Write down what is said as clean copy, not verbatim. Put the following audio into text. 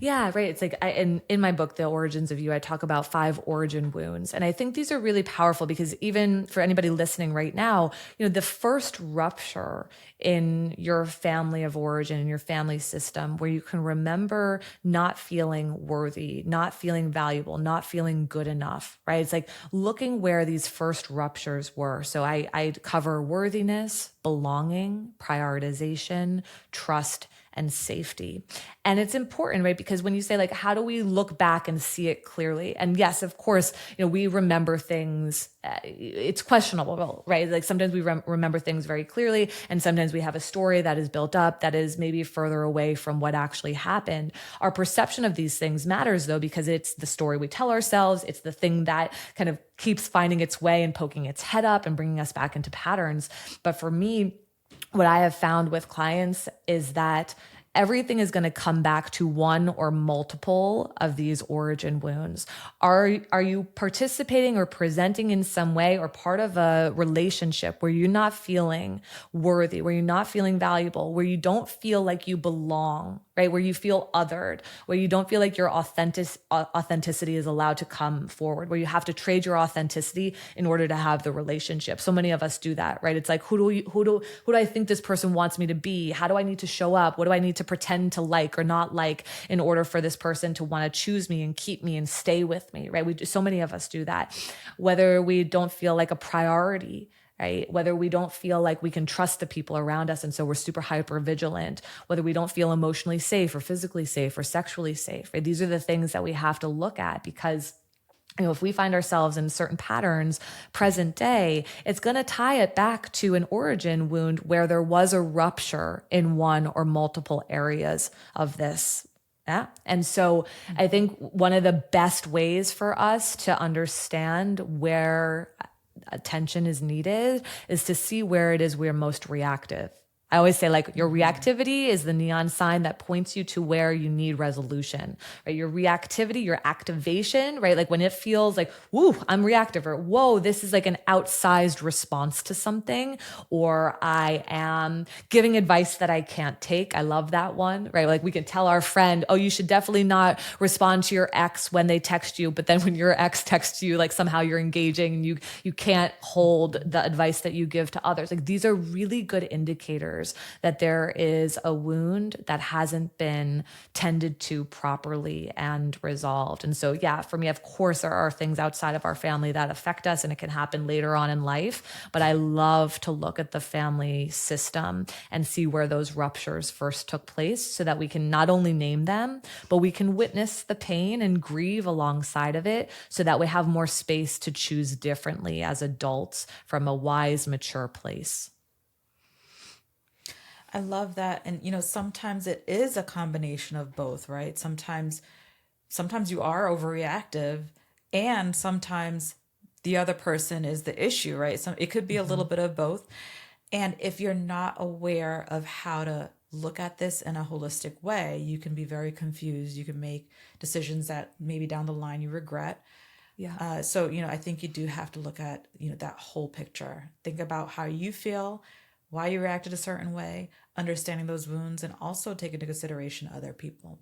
Yeah, right. It's like in my book, The Origins of You, I talk about 5 origin wounds. And I think these are really powerful because even for anybody listening right now, the first rupture in your family of origin, in your family system, where you can remember not feeling worthy, not feeling valuable, not feeling good enough, right? It's like looking where these first ruptures were. So I cover worthiness, belonging, prioritization, trust, and safety. And it's important, right? Because when you say like, how do we look back and see it clearly? And yes, of course, we remember things. It's questionable, right? Like sometimes we remember things very clearly, and sometimes we have a story that is built up that is maybe further away from what actually happened. Our perception of these things matters though, because it's the story we tell ourselves. It's the thing that kind of keeps finding its way and poking its head up and bringing us back into patterns. But for me, what I have found with clients is that everything is going to come back to one or multiple of these origin wounds. Are you participating or presenting in some way or part of a relationship where you're not feeling worthy, where you're not feeling valuable, where you don't feel like you belong, right? Where you feel othered, where you don't feel like your authenticity is allowed to come forward, where you have to trade your authenticity in order to have the relationship. So many of us do that, right? It's like, who do I think this person wants me to be? How do I need to show up? What do I need to pretend to like or not like in order for this person to want to choose me and keep me and stay with me, right? So many of us do that. Whether we don't feel like a priority, right? Whether we don't feel like we can trust the people around us, and so we're super hyper vigilant, whether we don't feel emotionally safe or physically safe or sexually safe, right? These are the things that we have to look at because if we find ourselves in certain patterns present day, it's going to tie it back to an origin wound where there was a rupture in one or multiple areas of this. Yeah. And so I think one of the best ways for us to understand where attention is needed is to see where it is we're most reactive. I always say like your reactivity is the neon sign that points you to where you need resolution, right? Your reactivity, your activation, right? Like when it feels like, woo, I'm reactive, or whoa, this is like an outsized response to something, or I am giving advice that I can't take. I love that one, right? Like we can tell our friend, oh, you should definitely not respond to your ex when they text you. But then when your ex texts you, like somehow you're engaging and you can't hold the advice that you give to others. Like these are really good indicators that there is a wound that hasn't been tended to properly and resolved. And so, yeah, for me, of course, there are things outside of our family that affect us and it can happen later on in life. But I love to look at the family system and see where those ruptures first took place so that we can not only name them, but we can witness the pain and grieve alongside of it so that we have more space to choose differently as adults from a wise, mature place. I love that. And sometimes it is a combination of both, right? Sometimes you are overreactive and sometimes the other person is the issue, right? So it could be a little bit of both. And if you're not aware of how to look at this in a holistic way, you can be very confused. You can make decisions that maybe down the line you regret. Yeah. So I think you do have to look at, that whole picture. Think about how you feel, why you reacted a certain way, understanding those wounds, and also take into consideration other people.